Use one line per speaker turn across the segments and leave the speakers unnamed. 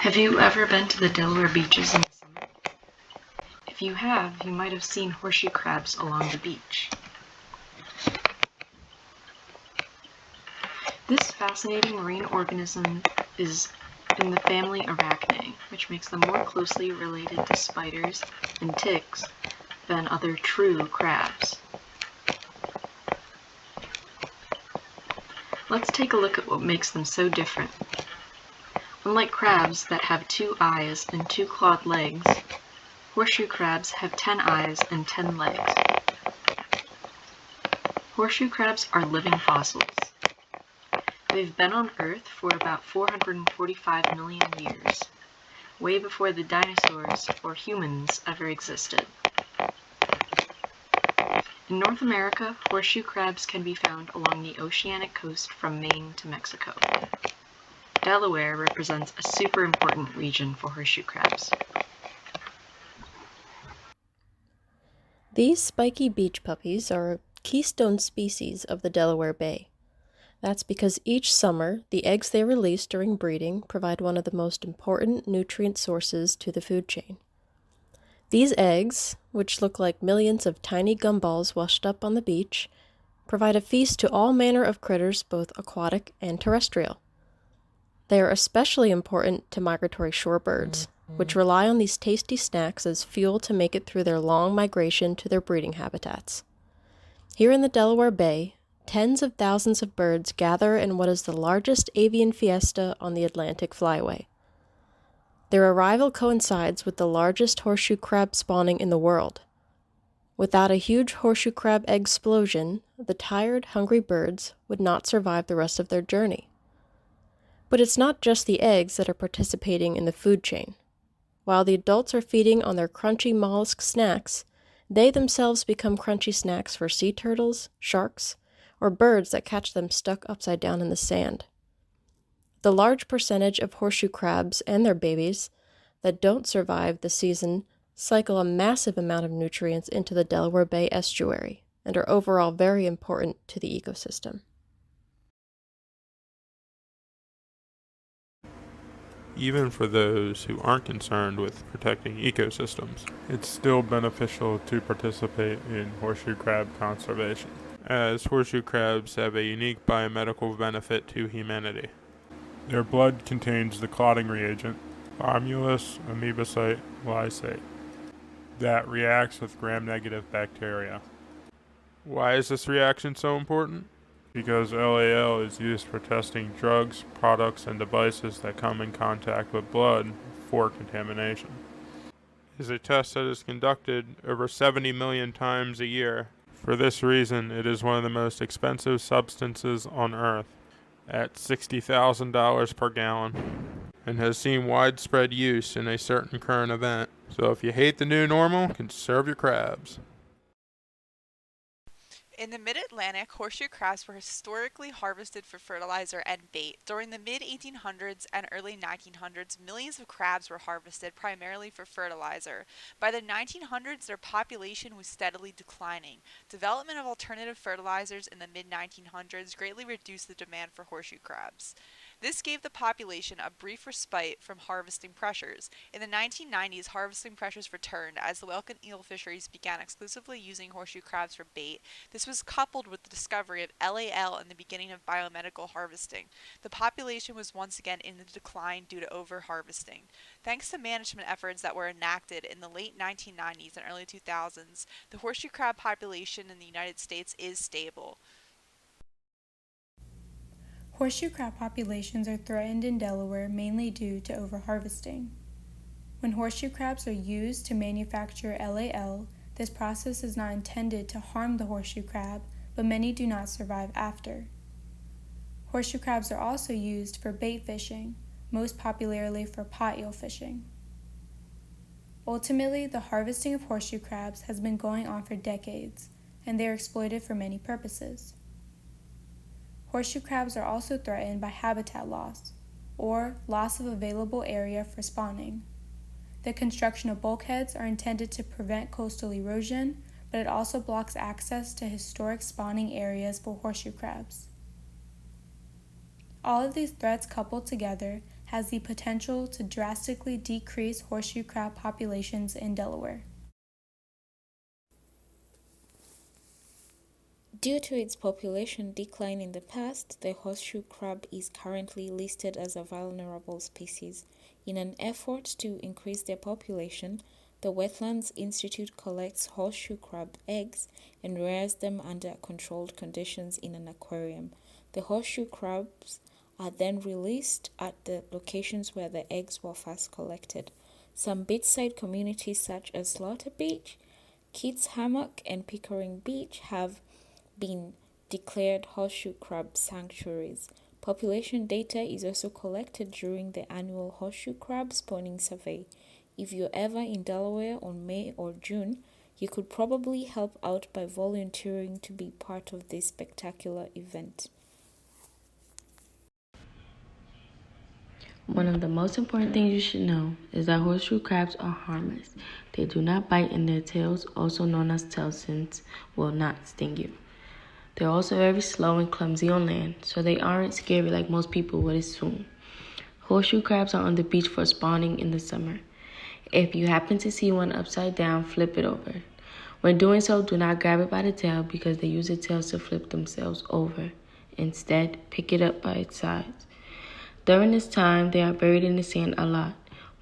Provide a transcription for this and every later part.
Have you ever been to the Delaware beaches in the summer? If you have, you might have seen horseshoe crabs along the beach. This fascinating marine organism is in the family Arachnae, which makes them more closely related to spiders and ticks than other true crabs. Let's take a look at what makes them so different. Unlike crabs that have 2 eyes and 2 clawed legs, horseshoe crabs have 10 eyes and 10 legs. Horseshoe crabs are living fossils. They've been on Earth for about 445 million years, way before the dinosaurs or humans ever existed. In North America, horseshoe crabs can be found along the oceanic coast from Maine to Mexico. Delaware represents a super important region for horseshoe crabs.
These spiky beach puppies are a keystone species of the Delaware Bay. That's because each summer, the eggs they release during breeding provide one of the most important nutrient sources to the food chain. These eggs, which look like millions of tiny gumballs washed up on the beach, provide a feast to all manner of critters, both aquatic and terrestrial. They are especially important to migratory shorebirds, which rely on these tasty snacks as fuel to make it through their long migration to their breeding habitats. Here in the Delaware Bay, tens of thousands of birds gather in what is the largest avian fiesta on the Atlantic Flyway. Their arrival coincides with the largest horseshoe crab spawning in the world. Without a huge horseshoe crab egg explosion, the tired, hungry birds would not survive the rest of their journey. But it's not just the eggs that are participating in the food chain. While the adults are feeding on their crunchy mollusk snacks, they themselves become crunchy snacks for sea turtles, sharks, or birds that catch them stuck upside down in the sand. The large percentage of horseshoe crabs and their babies that don't survive the season cycle a massive amount of nutrients into the Delaware Bay estuary and are overall very important to the ecosystem.
Even for those who aren't concerned with protecting ecosystems, it's still beneficial to participate in horseshoe crab conservation, as horseshoe crabs have a unique biomedical benefit to humanity. Their blood contains the clotting reagent, Romulus amoebocyte lysate, that reacts with gram-negative bacteria. Why is this reaction so important? Because LAL is used for testing drugs, products, and devices that come in contact with blood for contamination. It is a test that is conducted over 70 million times a year. For this reason, it is one of the most expensive substances on Earth, at $60,000 per gallon, and has seen widespread use in a certain current event. So if you hate the new normal, conserve your crabs.
In the mid-Atlantic, horseshoe crabs were historically harvested for fertilizer and bait. During the mid-1800s and early 1900s, millions of crabs were harvested primarily for fertilizer. By the 1900s, their population was steadily declining. Development of alternative fertilizers in the mid-1900s greatly reduced the demand for horseshoe crabs. This gave the population a brief respite from harvesting pressures. In the 1990s, harvesting pressures returned as the whelk and eel fisheries began exclusively using horseshoe crabs for bait. This was coupled with the discovery of LAL and the beginning of biomedical harvesting. The population was once again in the decline due to over-harvesting. Thanks to management efforts that were enacted in the late 1990s and early 2000s, the horseshoe crab population in the United States is stable.
Horseshoe crab populations are threatened in Delaware mainly due to overharvesting. When horseshoe crabs are used to manufacture LAL, this process is not intended to harm the horseshoe crab, but many do not survive after. Horseshoe crabs are also used for bait fishing, most popularly for pot eel fishing. Ultimately, the harvesting of horseshoe crabs has been going on for decades, and they are exploited for many purposes. Horseshoe crabs are also threatened by habitat loss, or loss of available area for spawning. The construction of bulkheads are intended to prevent coastal erosion, but it also blocks access to historic spawning areas for horseshoe crabs. All of these threats coupled together has the potential to drastically decrease horseshoe crab populations in Delaware.
Due to its population decline in the past, the horseshoe crab is currently listed as a vulnerable species. In an effort to increase their population, the Wetlands Institute collects horseshoe crab eggs and rears them under controlled conditions in an aquarium. The horseshoe crabs are then released at the locations where the eggs were first collected. Some beachside communities such as Slaughter Beach, Kids Hammock, and Pickering Beach have been declared horseshoe crab sanctuaries. Population data is also collected during the annual horseshoe crab spawning survey. If you're ever in Delaware on May or June, you could probably help out by volunteering to be part of this spectacular event.
One of the most important things you should know is that horseshoe crabs are harmless. They do not bite, and their tails, also known as tail fins, will not sting you. They're also very slow and clumsy on land, so they aren't scary like most people would assume. Horseshoe crabs are on the beach for spawning in the summer. If you happen to see one upside down, flip it over. When doing so, do not grab it by the tail because they use the tails to flip themselves over. Instead, pick it up by its sides. During this time, they are buried in the sand a lot.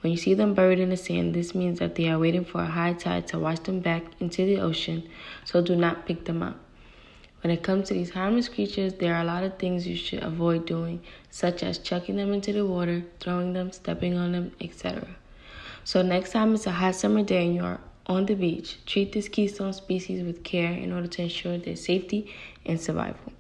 When you see them buried in the sand, this means that they are waiting for a high tide to wash them back into the ocean, so do not pick them up. When it comes to these harmless creatures, there are a lot of things you should avoid doing, such as chucking them into the water, throwing them, stepping on them, etc. So next time it's a hot summer day and you are on the beach, treat this keystone species with care in order to ensure their safety and survival.